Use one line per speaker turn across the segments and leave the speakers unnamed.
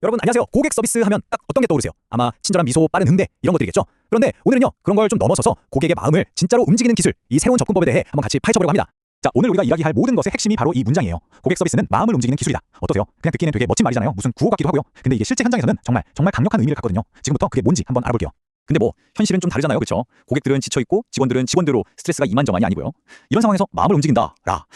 여러분 안녕하세요. 고객 서비스 하면 딱 어떤 게 떠오르세요? 아마 친절한 미소, 빠른 응대 이런 것들이겠죠. 그런데 오늘은요 그런 걸 좀 넘어서서 고객의 마음을 진짜로 움직이는 기술, 이 새로운 접근법에 대해 한번 같이 파헤쳐보려고 합니다. 자, 오늘 우리가 이야기할 모든 것의 핵심이 바로 이 문장이에요. 고객 서비스는 마음을 움직이는 기술이다. 어떠세요? 그냥 듣기에는 되게 멋진 말이잖아요. 무슨 구호 같기도 하고요. 근데 이게 실제 현장에서는 정말 강력한 의미를 갖거든요. 지금부터 그게 뭔지 한번 알아볼게요. 근데 뭐 현실은 좀 다르잖아요, 그렇죠? 고객들은 지쳐있고 직원들은 직원대로 스트레스가 이만저만이 아니고요. 이런 상황에서 마음을 움직인다.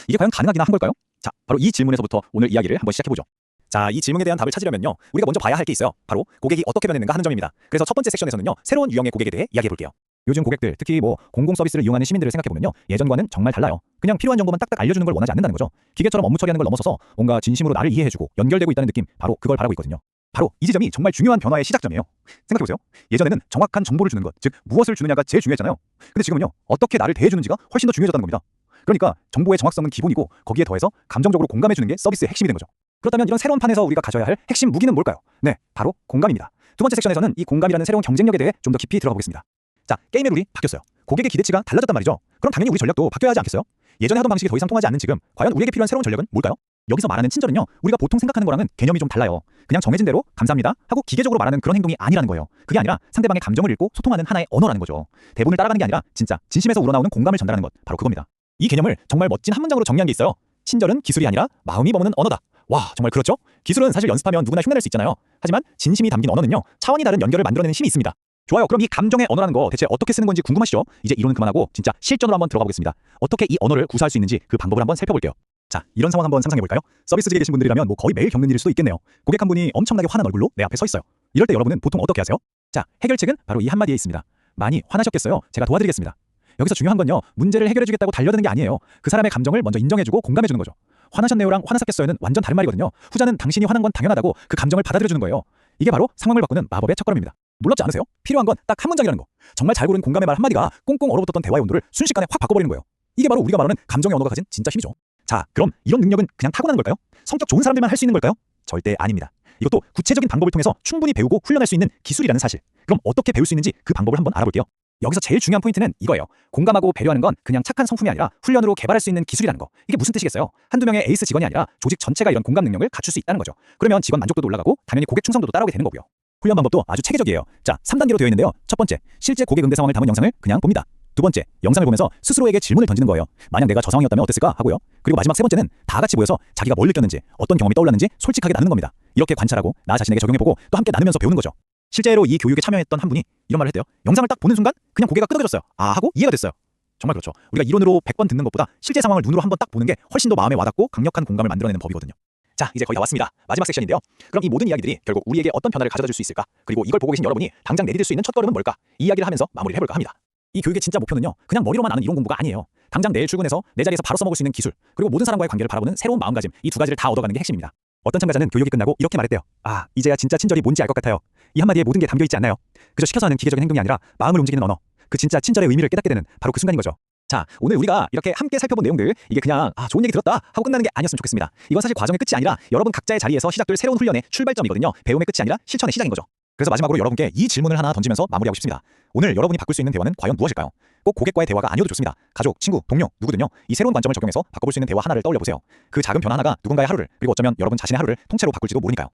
이게 과연 가능하긴 한 걸까요? 자, 바로 이 질문에서부터 오늘 이야기를 한번 시작해보죠. 자, 이 질문에 대한 답을 찾으려면요 우리가 먼저 봐야 할 게 있어요. 바로 고객이 어떻게 변했는가 하는 점입니다. 그래서 첫 번째 섹션에서는요 새로운 유형의 고객에 대해 이야기해볼게요. 요즘 고객들, 특히 뭐 공공 서비스를 이용하는 시민들을 생각해보면요 예전과는 정말 달라요. 그냥 필요한 정보만 딱딱 알려주는 걸 원하지 않는다는 거죠. 기계처럼 업무 처리하는 걸 넘어서서 뭔가 진심으로 나를 이해해주고 연결되고 있다는 느낌, 바로 그걸 바라고 있거든요. 바로 이 지점이 정말 중요한 변화의 시작점이에요. 생각해보세요. 예전에는 정확한 정보를 주는 것, 즉 무엇을 주느냐가 제일 중요했잖아요. 근데 지금은요 어떻게 나를 대해주는지가 훨씬 더 중요해졌다는 겁니다. 그러니까 정보의 정확성은 기본이고 거기에 더해서 감정적으로 공감해주는 게 서비스의 핵심이 된 거죠. 그렇다면 이런 새로운 판에서 우리가 가져야 할 핵심 무기는 뭘까요? 네, 바로 공감입니다. 두 번째 섹션에서는 이 공감이라는 새로운 경쟁력에 대해 좀 더 깊이 들어가 보겠습니다. 자, 게임의 룰이 바뀌었어요. 고객의 기대치가 달라졌단 말이죠. 그럼 당연히 우리 전략도 바뀌어야 하지 않겠어요? 예전에 하던 방식이 더 이상 통하지 않는 지금, 과연 우리에게 필요한 새로운 전략은 뭘까요? 여기서 말하는 친절은요 우리가 보통 생각하는 거랑은 개념이 좀 달라요. 그냥 정해진 대로 감사합니다 하고 기계적으로 말하는 그런 행동이 아니라는 거예요. 그게 아니라 상대방의 감정을 읽고 소통하는 하나의 언어라는 거죠. 대본을 따라가는 게 아니라 진짜 진심에서 우러나오는 공감을 전달하는 것, 바로 그겁니다. 이 개념을 정말 멋진 한 문장으로 정리한 게 있어요. 친절은 기술이 아니라 마음이 머무는 언어다. 와, 정말 그렇죠? 기술은 사실 연습하면 누구나 흉내낼 수 있잖아요. 하지만 진심이 담긴 언어는요 차원이 다른 연결을 만들어내는 힘이 있습니다. 좋아요. 그럼 이 감정의 언어라는 거 대체 어떻게 쓰는 건지 궁금하시죠? 이제 이론은 그만하고 진짜 실전으로 한번 들어가 보겠습니다. 어떻게 이 언어를 구사할 수 있는지 그 방법을 한번 살펴볼게요. 자, 이런 상황 한번 상상해볼까요? 서비스직에 계신 분들이라면 뭐 거의 매일 겪는 일일 수도 있겠네요. 고객 한 분이 엄청나게 화난 얼굴로 내 앞에 서 있어요. 이럴 때 여러분은 보통 어떻게 하세요? 자, 해결책은 바로 이 한마디에 있습니다. 많이 화나셨겠어요? 제가 도와드리겠습니다. 여기서 중요한 건요 문제를 해결해주겠다고 달려드는 게 아니에요. 그 사람의 감정을 먼저 인정해주고 공감해주는 거죠. 화나셨네요랑 화났었겠어요는 완전 다른 말이거든요. 후자는 당신이 화난 건 당연하다고 그 감정을 받아들여주는 거예요. 이게 바로 상황을 바꾸는 마법의 첫걸음입니다. 놀랍지 않으세요? 필요한 건 딱 한 문장이라는 거. 정말 잘 고른 공감의 말 한마디가 꽁꽁 얼어붙었던 대화의 온도를 순식간에 확 바꿔버리는 거예요. 이게 바로 우리가 말하는 감정의 언어가 가진 진짜 힘이죠. 자, 그럼 이런 능력은 그냥 타고나는 걸까요? 성격 좋은 사람들만 할 수 있는 걸까요? 절대 아닙니다. 이것도 구체적인 방법을 통해서 충분히 배우고 훈련할 수 있는 기술이라는 사실. 그럼 어떻게 배울 수 있는지 그 방법을 한번 알아볼게요. 여기서 제일 중요한 포인트는 이거예요. 공감하고 배려하는 건 그냥 착한 성품이 아니라 훈련으로 개발할 수 있는 기술이라는 거. 이게 무슨 뜻이겠어요? 한두 명의 에이스 직원이 아니라 조직 전체가 이런 공감 능력을 갖출 수 있다는 거죠. 그러면 직원 만족도도 올라가고 당연히 고객 충성도도 따라오게 되는 거고요. 훈련 방법도 아주 체계적이에요. 자, 3단계로 되어 있는데요. 첫 번째, 실제 고객 응대 상황을 담은 영상을 그냥 봅니다. 두 번째, 영상을 보면서 스스로에게 질문을 던지는 거예요. 만약 내가 저 상황이었다면 어땠을까 하고요. 그리고 마지막 세 번째는 다 같이 모여서 자기가 뭘 느꼈는지, 어떤 경험이 떠올랐는지 솔직하게 나누는 겁니다. 이렇게 관찰하고 나 자신에게 적용해보고 또 함께 나누면서 배우는 거죠. 실제로 이 교육에 참여했던 한 분이 이런 말을 했대요. 영상을 딱 보는 순간 그냥 고개가 끄덕여졌어요. 아 하고 이해가 됐어요. 정말 그렇죠. 우리가 이론으로 100번 듣는 것보다 실제 상황을 눈으로 한번 딱 보는 게 훨씬 더 마음에 와닿고 강력한 공감을 만들어내는 법이거든요. 자, 이제 거의 다 왔습니다. 마지막 섹션인데요. 그럼 이 모든 이야기들이 결국 우리에게 어떤 변화를 가져다 줄 수 있을까? 그리고 이걸 보고 계신 여러분이 당장 내디딜 수 있는 첫걸음은 뭘까? 이 이야기를 하면서 마무리를 해볼까 합니다. 이 교육의 진짜 목표는요 그냥 머리로만 아는 이론 공부가 아니에요. 당장 내일 출근해서 내 자리에서 바로 써먹을 수 있는 기술, 그리고 모든 사람과의 관계를 바라보는 새로운 마음가짐, 이 두 가지를 다 얻어가는 게 핵심입니다. 어떤 참가자는 교육이 끝나고 이렇게 말했대요. 아, 이제야 진짜 친절이 뭔지 알 것 같아요. 이 한마디에 모든 게 담겨 있지 않나요? 그저 시켜서 하는 기계적인 행동이 아니라 마음을 움직이는 언어, 그 진짜 친절의 의미를 깨닫게 되는 바로 그 순간인 거죠. 자, 오늘 우리가 이렇게 함께 살펴본 내용들, 이게 그냥 좋은 얘기 들었다 하고 끝나는 게 아니었으면 좋겠습니다. 이건 사실 과정의 끝이 아니라 여러분 각자의 자리에서 시작될 새로운 훈련의 출발점이거든요. 배움의 끝이 아니라 실천의 시작인 거죠. 그래서 마지막으로 여러분께 이 질문을 하나 던지면서 마무리하고 싶습니다. 오늘 여러분이 바꿀 수 있는 대화는 과연 무엇일까요? 꼭 고객과의 대화가 아니어도 좋습니다. 가족, 친구, 동료, 누구든요. 이 새로운 관점을 적용해서 바꿔볼 수 있는 대화 하나를 떠올려 보세요. 그 작은 변화 하나가 누군가의 하루를, 그리고 어쩌면 여러분 자신의 하루를 통째로 바꿀지도 모르니까요.